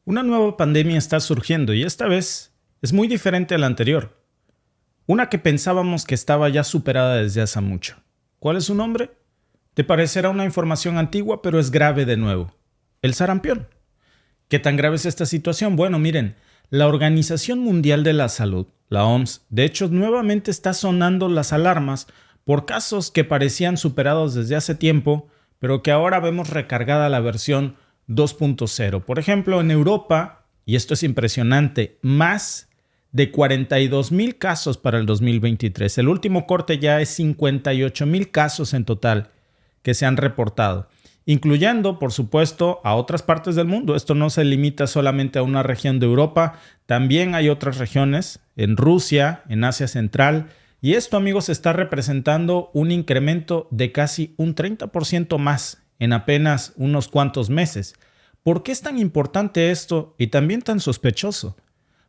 Una nueva pandemia está surgiendo y esta vez es muy diferente a la anterior. Una que pensábamos que estaba ya superada desde hace mucho. ¿Cuál es su nombre? Te parecerá una información antigua, pero es grave de nuevo. El sarampión. ¿Qué tan grave es esta situación? Bueno, miren, la Organización Mundial de la Salud, la OMS, de hecho nuevamente está sonando las alarmas por casos que parecían superados desde hace tiempo, pero que ahora vemos recargada la versión 2.0. Por ejemplo, en Europa, y esto es impresionante, más de 42,000 casos para el 2023. El último corte ya es 58,000 casos en total que se han reportado, incluyendo, por supuesto, a otras partes del mundo. Esto no se limita solamente a una región de Europa, también hay otras regiones, en Rusia, en Asia Central, y esto, amigos, está representando un incremento de casi un 30% más en apenas unos cuantos meses. ¿Por qué es tan importante esto y también tan sospechoso?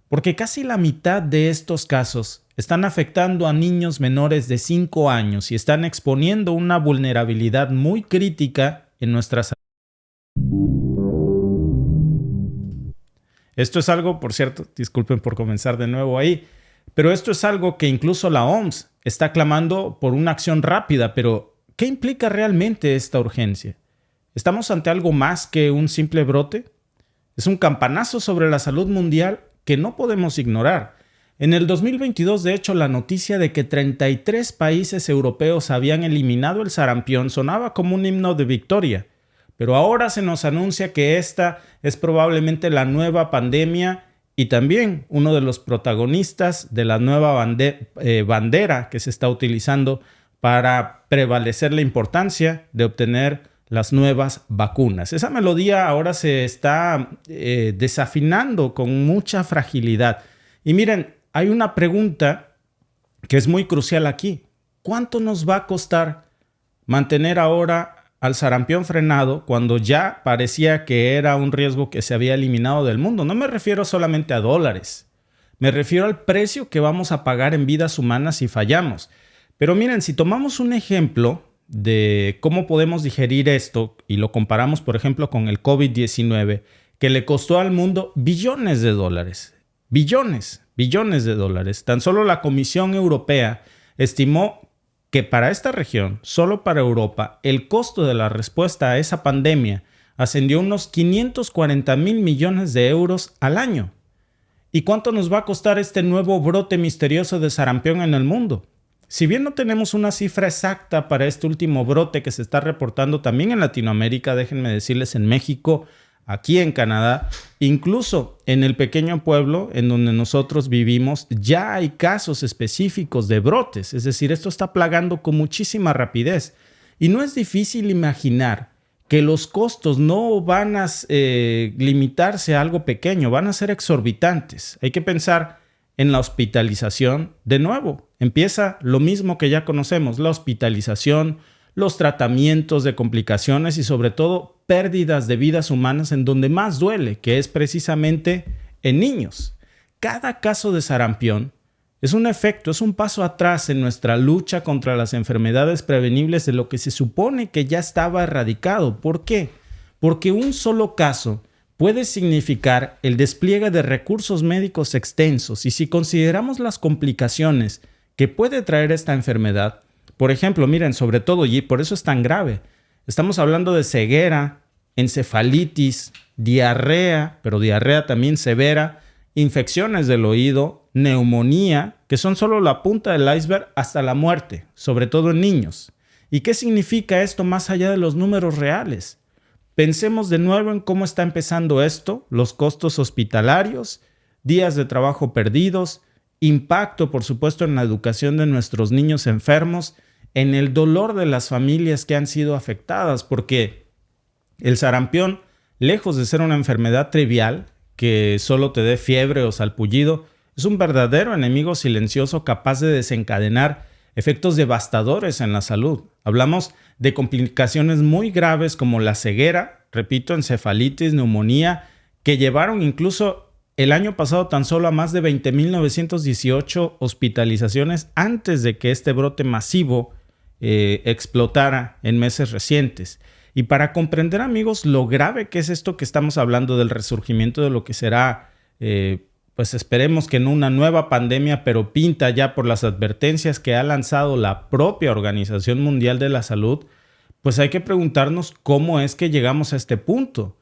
Porque casi la mitad de estos casos están afectando a niños menores de 5 años y están exponiendo una vulnerabilidad muy crítica en nuestra salud. Esto es algo, por cierto, disculpen por comenzar de nuevo ahí, pero esto es algo que incluso la OMS está clamando por una acción rápida. Pero, ¿qué implica realmente esta urgencia? ¿Estamos ante algo más que un simple brote? Es un campanazo sobre la salud mundial que no podemos ignorar. En el 2022, de hecho, la noticia de que 33 países europeos habían eliminado el sarampión sonaba como un himno de victoria. Pero ahora se nos anuncia que esta es probablemente la nueva pandemia y también uno de los protagonistas de la nueva bandera que se está utilizando para prevalecer la importancia de obtener las nuevas vacunas. Esa melodía ahora se está desafinando con mucha fragilidad. Y miren, hay una pregunta que es muy crucial aquí. ¿Cuánto nos va a costar mantener ahora al sarampión frenado cuando ya parecía que era un riesgo que se había eliminado del mundo? No me refiero solamente a dólares. Me refiero al precio que vamos a pagar en vidas humanas si fallamos. Pero miren, si tomamos un ejemplo de cómo podemos digerir esto y lo comparamos, por ejemplo, con el COVID-19, que le costó al mundo billones de dólares. Billones de dólares. Tan solo la Comisión Europea estimó que para esta región, solo para Europa, el costo de la respuesta a esa pandemia ascendió a unos 540,000 millones de euros al año. ¿Y cuánto nos va a costar este nuevo brote misterioso de sarampión en el mundo? Si bien no tenemos una cifra exacta para este último brote que se está reportando también en Latinoamérica, déjenme decirles, en México, aquí en Canadá, incluso en el pequeño pueblo en donde nosotros vivimos, ya hay casos específicos de brotes. Es decir, esto está plagando con muchísima rapidez. Y no es difícil imaginar que los costos no van a limitarse a algo pequeño, van a ser exorbitantes. Hay que pensar en la hospitalización. De nuevo, empieza lo mismo que ya conocemos, la hospitalización, los tratamientos de complicaciones y sobre todo pérdidas de vidas humanas en donde más duele, que es precisamente en niños. Cada caso de sarampión es un efecto, es un paso atrás en nuestra lucha contra las enfermedades prevenibles de lo que se supone que ya estaba erradicado. ¿Por qué? Porque un solo caso puede significar el despliegue de recursos médicos extensos, y si consideramos las complicaciones que puede traer esta enfermedad, por ejemplo, miren, sobre todo, y por eso es tan grave, estamos hablando de ceguera, encefalitis, diarrea, pero diarrea también severa, infecciones del oído, neumonía, que son solo la punta del iceberg, hasta la muerte, sobre todo en niños. ¿Y qué significa esto más allá de los números reales? Pensemos de nuevo en cómo está empezando esto, los costos hospitalarios, días de trabajo perdidos, impacto, por supuesto, en la educación de nuestros niños enfermos, en el dolor de las familias que han sido afectadas, porque el sarampión, lejos de ser una enfermedad trivial que solo te dé fiebre o salpullido, es un verdadero enemigo silencioso capaz de desencadenar efectos devastadores en la salud. Hablamos de complicaciones muy graves como la ceguera, repito, encefalitis, neumonía, que llevaron incluso el año pasado tan solo a más de 20,918 hospitalizaciones antes de que este brote masivo explotara en meses recientes. Y para comprender, amigos, lo grave que es esto que estamos hablando del resurgimiento de lo que será, pues esperemos que no una nueva pandemia, pero pinta ya por las advertencias que ha lanzado la propia Organización Mundial de la Salud, pues hay que preguntarnos cómo es que llegamos a este punto.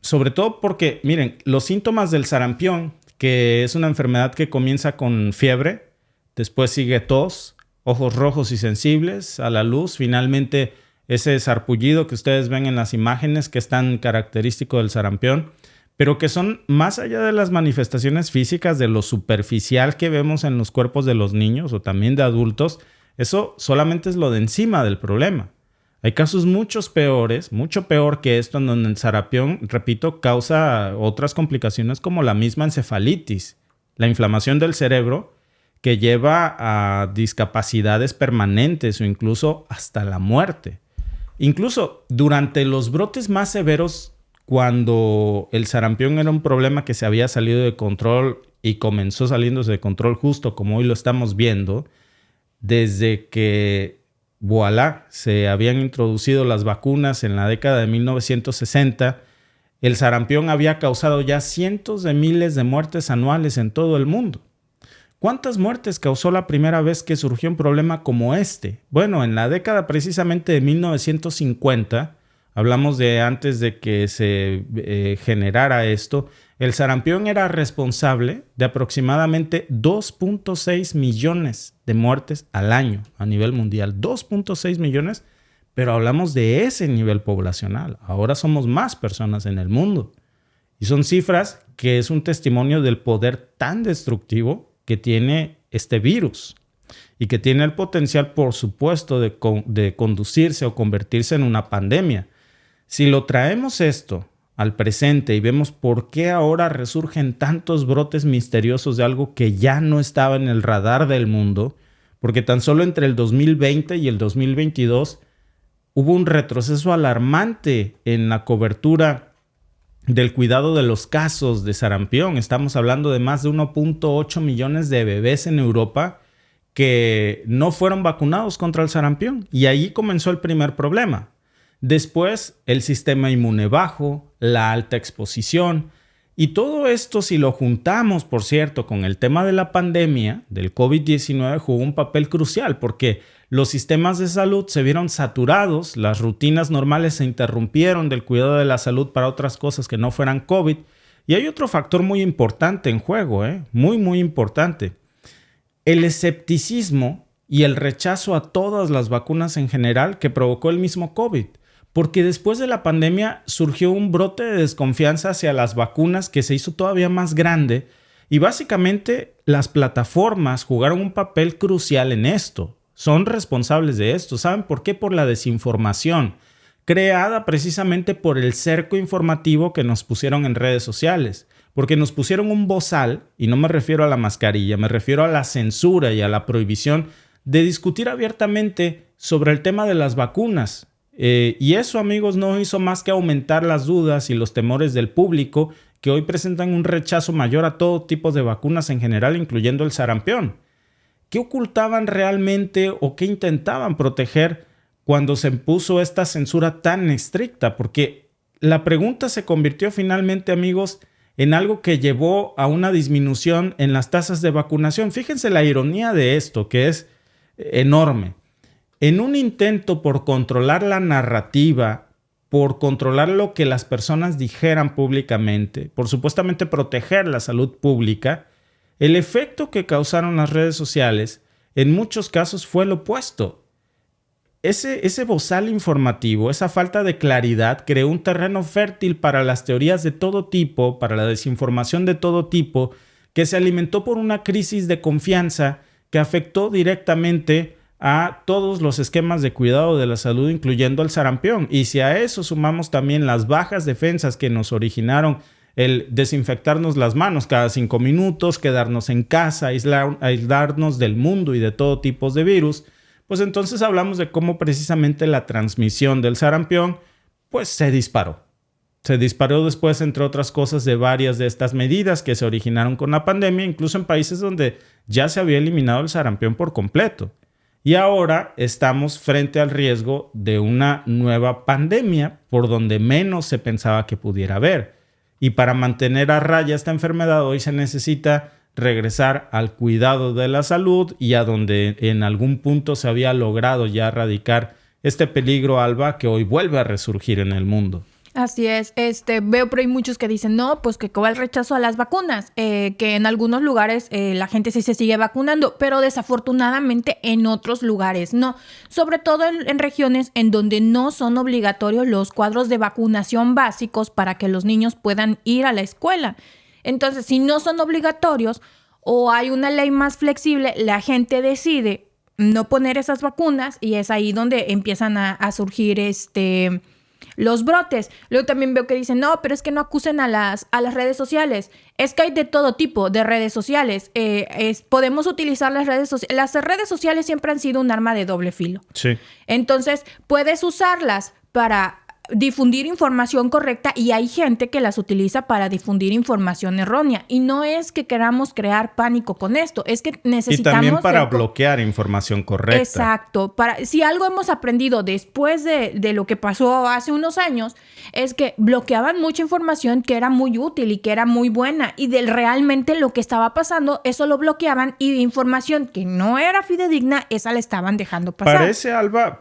Sobre todo porque, miren, los síntomas del sarampión, que es una enfermedad que comienza con fiebre, después sigue tos, ojos rojos y sensibles a la luz, finalmente ese sarpullido que ustedes ven en las imágenes que es tan característico del sarampión, pero que son más allá de las manifestaciones físicas, de lo superficial que vemos en los cuerpos de los niños o también de adultos, eso solamente es lo de encima del problema. Hay casos mucho peor que esto, en donde el sarampión, repito, causa otras complicaciones como la misma encefalitis, la inflamación del cerebro que lleva a discapacidades permanentes o incluso hasta la muerte. Incluso durante los brotes más severos, cuando el sarampión era un problema que se había salido de control y comenzó saliéndose de control justo como hoy lo estamos viendo, desde que voilà, se habían introducido las vacunas en la década de 1960, el sarampión había causado ya cientos de miles de muertes anuales en todo el mundo. ¿Cuántas muertes causó la primera vez que surgió un problema como este? Bueno, en la década precisamente de 1950, hablamos de antes de que se generara esto, el sarampión era responsable de aproximadamente 2.6 millones de muertes al año a nivel mundial. 2.6 millones, pero hablamos de ese nivel poblacional. Ahora somos más personas en el mundo. Y son cifras que es un testimonio del poder tan destructivo que tiene este virus y que tiene el potencial, por supuesto, de conducirse o convertirse en una pandemia. Si lo traemos esto al presente y vemos por qué ahora resurgen tantos brotes misteriosos de algo que ya no estaba en el radar del mundo, porque tan solo entre el 2020 y el 2022 hubo un retroceso alarmante en la cobertura del cuidado de los casos de sarampión. Estamos hablando de más de 1.8 millones de bebés en Europa que no fueron vacunados contra el sarampión. Y ahí comenzó el primer problema. Después, el sistema inmune bajo, la alta exposición. Y todo esto, si lo juntamos, por cierto, con el tema de la pandemia del COVID-19, jugó un papel crucial porque los sistemas de salud se vieron saturados, las rutinas normales se interrumpieron del cuidado de la salud para otras cosas que no fueran COVID. Y hay otro factor muy importante en juego, muy importante. El escepticismo y el rechazo a todas las vacunas en general que provocó el mismo COVID. Porque después de la pandemia surgió un brote de desconfianza hacia las vacunas que se hizo todavía más grande y básicamente las plataformas jugaron un papel crucial en esto. Son responsables de esto. ¿Saben por qué? Por la desinformación creada precisamente por el cerco informativo que nos pusieron en redes sociales. Porque nos pusieron un bozal, y no me refiero a la mascarilla, me refiero a la censura y a la prohibición de discutir abiertamente sobre el tema de las vacunas. Y eso, amigos, no hizo más que aumentar las dudas y los temores del público, que hoy presentan un rechazo mayor a todo tipo de vacunas en general, incluyendo el sarampión. ¿Qué ocultaban realmente o qué intentaban proteger cuando se impuso esta censura tan estricta? Porque la pregunta se convirtió finalmente, amigos, en algo que llevó a una disminución en las tasas de vacunación. Fíjense la ironía de esto, que es enorme. En un intento por controlar la narrativa, por controlar lo que las personas dijeran públicamente, por supuestamente proteger la salud pública, el efecto que causaron las redes sociales en muchos casos fue el opuesto. Ese bozal informativo, esa falta de claridad creó un terreno fértil para las teorías de todo tipo, para la desinformación de todo tipo, que se alimentó por una crisis de confianza que afectó directamente a todos los esquemas de cuidado de la salud, incluyendo el sarampión. Y si a eso sumamos también las bajas defensas que nos originaron el desinfectarnos las manos cada 5 minutos, quedarnos en casa, aislarnos del mundo y de todo tipo de virus, pues entonces hablamos de cómo precisamente la transmisión del sarampión pues se disparó. Se disparó después, entre otras cosas, de varias de estas medidas que se originaron con la pandemia, incluso en países donde ya se había eliminado el sarampión por completo. Y ahora estamos frente al riesgo de una nueva pandemia por donde menos se pensaba que pudiera haber. Y para mantener a raya esta enfermedad hoy se necesita regresar al cuidado de la salud y a donde en algún punto se había logrado ya erradicar este peligro, Alba, que hoy vuelve a resurgir en el mundo. Así es, veo por ahí muchos que dicen, no, pues que va el rechazo a las vacunas, que en algunos lugares la gente sí se sigue vacunando, pero desafortunadamente en otros lugares no, sobre todo en regiones en donde no son obligatorios los cuadros de vacunación básicos para que los niños puedan ir a la escuela. Entonces, si no son obligatorios o hay una ley más flexible, la gente decide no poner esas vacunas y es ahí donde empiezan a surgir los brotes. Luego también veo que dicen, no, pero es que no acusen a las redes sociales. Es que hay de todo tipo de redes sociales. Podemos utilizar las redes sociales. Las redes sociales siempre han sido un arma de doble filo. Sí. Entonces, puedes usarlas para difundir información correcta y hay gente que las utiliza para difundir información errónea. Y no es que queramos crear pánico con esto, es que necesitamos... Y también para bloquear información correcta. Exacto. Si algo hemos aprendido después de lo que pasó hace unos años, es que bloqueaban mucha información que era muy útil y que era muy buena. Y realmente lo que estaba pasando, eso lo bloqueaban y información que no era fidedigna, esa la estaban dejando pasar. Parece, Alba,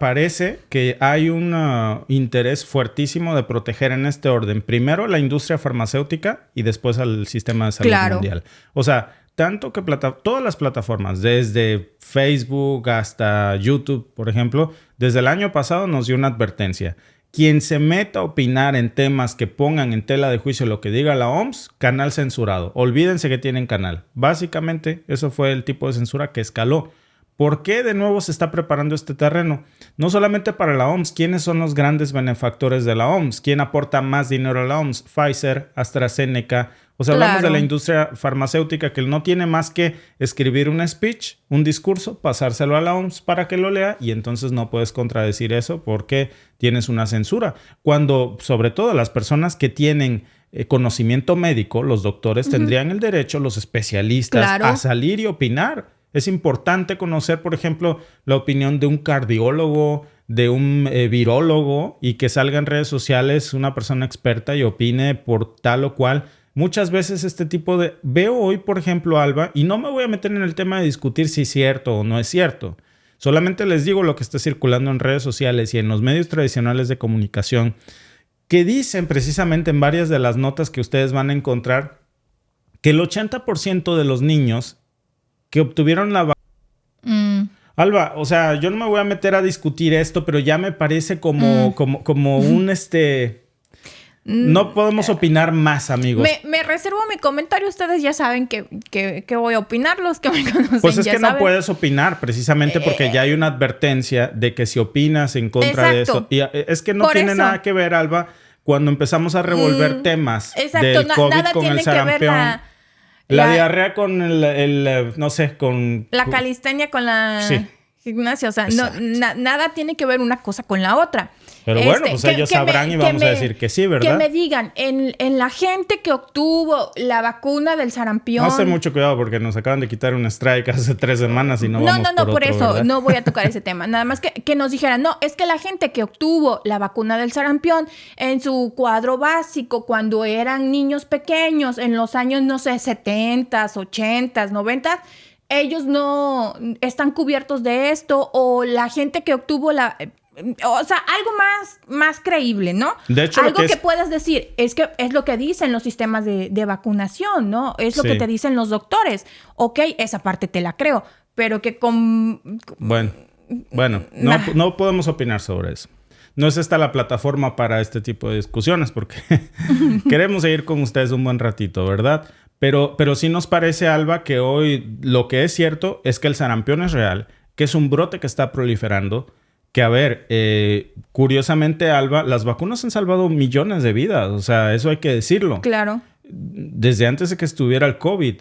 que hay un interés fuertísimo de proteger en este orden. Primero la industria farmacéutica y después al sistema de salud mundial. O sea, tanto que todas las plataformas, desde Facebook hasta YouTube, por ejemplo, desde el año pasado nos dio una advertencia. Quien se meta a opinar en temas que pongan en tela de juicio lo que diga la OMS, canal censurado. Olvídense que tienen canal. Básicamente, eso fue el tipo de censura que escaló. ¿Por qué de nuevo se está preparando este terreno? No solamente para la OMS. ¿Quiénes son los grandes benefactores de la OMS? ¿Quién aporta más dinero a la OMS? Pfizer, AstraZeneca. O sea, hablamos de la industria farmacéutica que no tiene más que escribir un speech, un discurso, pasárselo a la OMS para que lo lea y entonces no puedes contradecir eso porque tienes una censura. Cuando, sobre todo, las personas que tienen conocimiento médico, los doctores tendrían el derecho, los especialistas, a salir y opinar. Es importante conocer, por ejemplo, la opinión de un cardiólogo, de un virólogo y que salga en redes sociales una persona experta y opine por tal o cual. Muchas veces este tipo de... Veo hoy, por ejemplo, Alba, y no me voy a meter en el tema de discutir si es cierto o no es cierto. Solamente les digo lo que está circulando en redes sociales y en los medios tradicionales de comunicación, que dicen precisamente en varias de las notas que ustedes van a encontrar que el 80% de los niños que obtuvieron la vacuna... Alba, o sea, yo no me voy a meter a discutir esto, pero ya me parece como un No podemos opinar más, amigos. Me reservo mi comentario. Ustedes ya saben que voy a opinar. Los que me conocen pues es ya que saben. No puedes opinar precisamente porque ya hay una advertencia de que si opinas en contra de eso... Y es que no tiene nada que ver, Alba, cuando empezamos a revolver temas del COVID nada con tiene el sarampión. Que ver la diarrea con no sé, con... La calistenia con la gimnasia. O sea, nada tiene que ver una cosa con la otra. Pero bueno, pues ellos sabrán y vamos a decir que sí, ¿verdad? Que me digan, en la gente que obtuvo la vacuna del sarampión... No, ten mucho cuidado porque nos acaban de quitar un strike hace 3 semanas y no vamos por otro, eso ¿verdad? no voy a tocar ese tema. Nada más que nos dijeran, no, es que la gente que obtuvo la vacuna del sarampión en su cuadro básico cuando eran niños pequeños, en los años, no sé, 70s, 80s, 90s, ellos no están cubiertos de esto, o la gente que obtuvo la... O sea, algo más creíble, ¿no? De hecho, algo que puedas decir, es que es lo que dicen los sistemas de vacunación, ¿no? Es lo que te dicen los doctores. Ok, esa parte te la creo, pero que Bueno, no podemos opinar sobre eso. No es esta la plataforma para este tipo de discusiones porque queremos seguir con ustedes un buen ratito, ¿verdad? Pero sí nos parece, Alba, que hoy lo que es cierto es que el sarampión es real, que es un brote que está proliferando. Que a ver, curiosamente, Alba, las vacunas han salvado millones de vidas. O sea, eso hay que decirlo. Claro. Desde antes de que estuviera el COVID.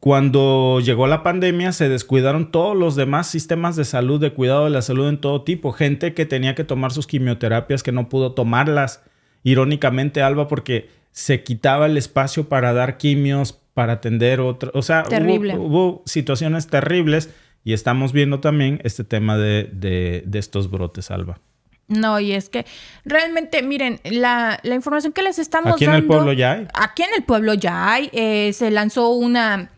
Cuando llegó la pandemia, se descuidaron todos los demás sistemas de salud, de cuidado de la salud en todo tipo. Gente que tenía que tomar sus quimioterapias, que no pudo tomarlas. Irónicamente, Alba, porque se quitaba el espacio para dar quimios, para atender otros. O sea, hubo situaciones terribles y estamos viendo también este tema de estos brotes, Alba. No, y es que realmente, miren, la información que les estamos dando... ¿Aquí en el pueblo ya hay? Aquí en el pueblo ya hay. Se lanzó una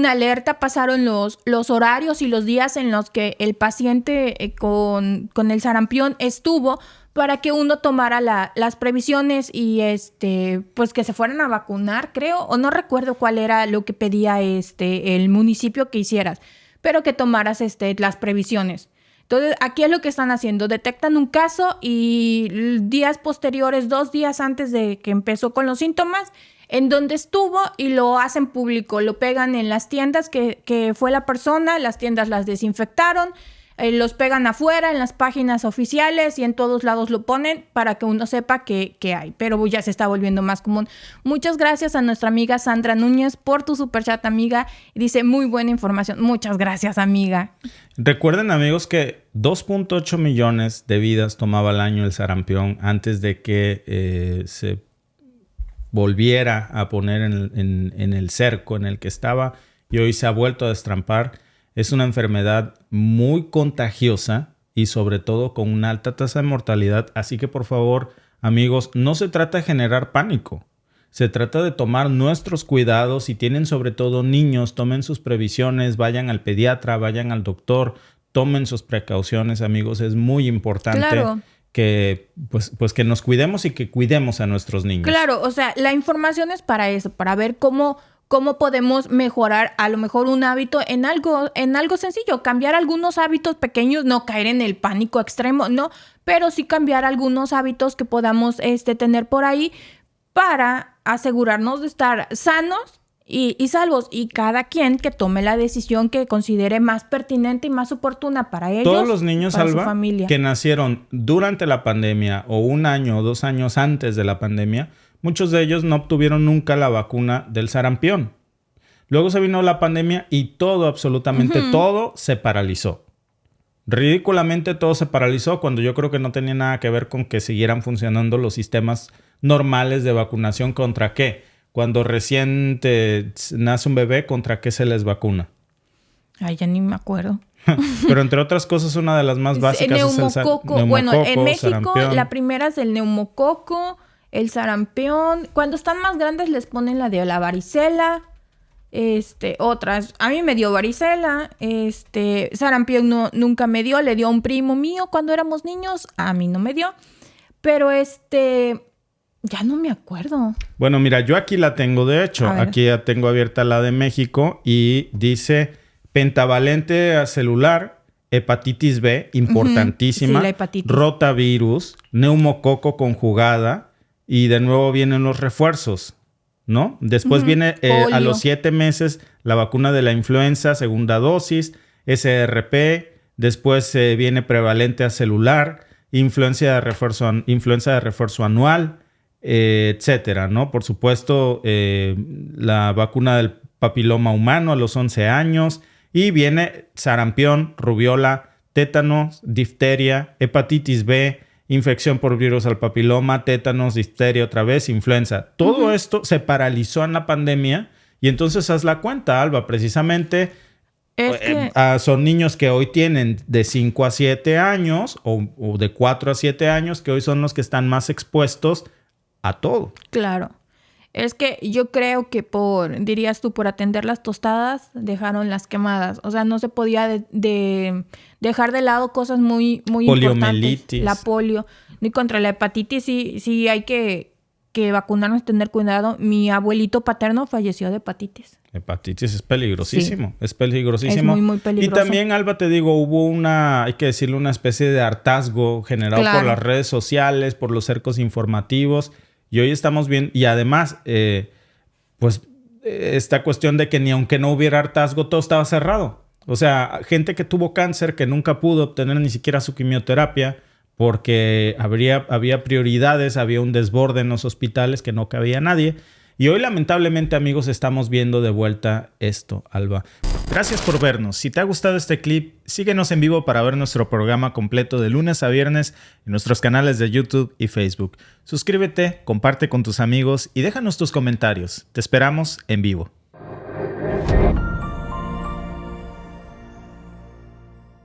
alerta, pasaron los horarios y los días en los que el paciente con el sarampión estuvo para que uno tomara las previsiones y pues que se fueran a vacunar, creo, o no recuerdo cuál era lo que pedía el municipio que hicieras, pero que tomaras las previsiones. Entonces, aquí es lo que están haciendo. Detectan un caso y días posteriores, 2 días antes de que empezó con los síntomas, en donde estuvo y lo hacen público. Lo pegan en las tiendas que fue la persona, las tiendas las desinfectaron, los pegan afuera en las páginas oficiales y en todos lados lo ponen para que uno sepa que hay. Pero ya se está volviendo más común. Muchas gracias a nuestra amiga Sandra Núñez por tu superchat, amiga. Dice, muy buena información. Muchas gracias, amiga. Recuerden, amigos, que 2.8 millones de vidas tomaba al año el sarampión antes de que se volviera a poner en el cerco en el que estaba, y hoy se ha vuelto a destrampar. Es una enfermedad muy contagiosa y sobre todo con una alta tasa de mortalidad. Así que, por favor, amigos, no se trata de generar pánico. Se trata de tomar nuestros cuidados. Si tienen sobre todo niños, tomen sus previsiones, vayan al pediatra, vayan al doctor, tomen sus precauciones, amigos. Es muy importante. Claro. Que pues que nos cuidemos y que cuidemos a nuestros niños. Claro, o sea, la información es para eso, para ver cómo podemos mejorar a lo mejor un hábito en algo sencillo, cambiar algunos hábitos pequeños, no caer en el pánico extremo, no, pero sí cambiar algunos hábitos que podamos tener por ahí para asegurarnos de estar sanos y salvos, y cada quien que tome la decisión que considere más pertinente y más oportuna para ellos. Todos los niños, para Alba, su familia, que nacieron durante la pandemia o 1 año o 2 años antes de la pandemia, muchos de ellos no obtuvieron nunca la vacuna del sarampión. Luego se vino la pandemia y todo, absolutamente todo, se paralizó. Ridículamente todo se paralizó, cuando yo creo que no tenía nada que ver con que siguieran funcionando los sistemas normales de vacunación. ¿Contra qué? Cuando recién nace un bebé, ¿contra qué se les vacuna? Ay, ya ni me acuerdo. Pero entre otras cosas, una de las más básicas es el neumococo. Bueno, en México sarampión. La primera es el neumococo, el sarampión. Cuando están más grandes les ponen la de la varicela. Otras. A mí me dio varicela. Sarampión nunca me dio. Le dio a un primo mío cuando éramos niños. A mí no me dio. Pero ya no me acuerdo. Bueno, mira, yo aquí la tengo, de hecho. Aquí ya tengo abierta la de México y dice pentavalente acelular, hepatitis B, importantísima, sí, la hepatitis. Rotavirus, neumococo conjugada, y de nuevo vienen los refuerzos, ¿no? Después viene a los 7 meses la vacuna de la influenza, segunda dosis, SRP, después viene prevalente acelular, influenza de refuerzo anual, etcétera, ¿no? Por supuesto, la vacuna del papiloma humano a los 11 años, y viene sarampión, rubiola, tétanos, difteria, hepatitis B, infección por virus al papiloma, tétanos, difteria otra vez, influenza. Todo esto se paralizó en la pandemia, y entonces haz la cuenta, Alba, precisamente son niños que hoy tienen de 5 a 7 años o de 4 a 7 años, que hoy son los que están más expuestos a todo. Claro. Es que yo creo que dirías tú, por atender las tostadas, dejaron las quemadas. O sea, no se podía dejar de lado cosas muy, muy importantes. La polio. Y contra la hepatitis sí hay que vacunarnos, tener cuidado. Mi abuelito paterno falleció de hepatitis. Hepatitis es peligrosísimo. Sí. Es peligrosísimo. Es muy, muy peligroso. Y también, Alba, te digo, hubo hay que decirle, una especie de hartazgo generado por las redes sociales, por los cercos informativos. Y hoy estamos bien. Y además, esta cuestión de que ni aunque no hubiera hartazgo, todo estaba cerrado. O sea, gente que tuvo cáncer, que nunca pudo obtener ni siquiera su quimioterapia porque había prioridades, había un desborde en los hospitales que no cabía nadie. Y hoy, lamentablemente, amigos, estamos viendo de vuelta esto, Alba. Gracias por vernos. Si te ha gustado este clip, síguenos en vivo para ver nuestro programa completo de lunes a viernes en nuestros canales de YouTube y Facebook. Suscríbete, comparte con tus amigos y déjanos tus comentarios. Te esperamos en vivo.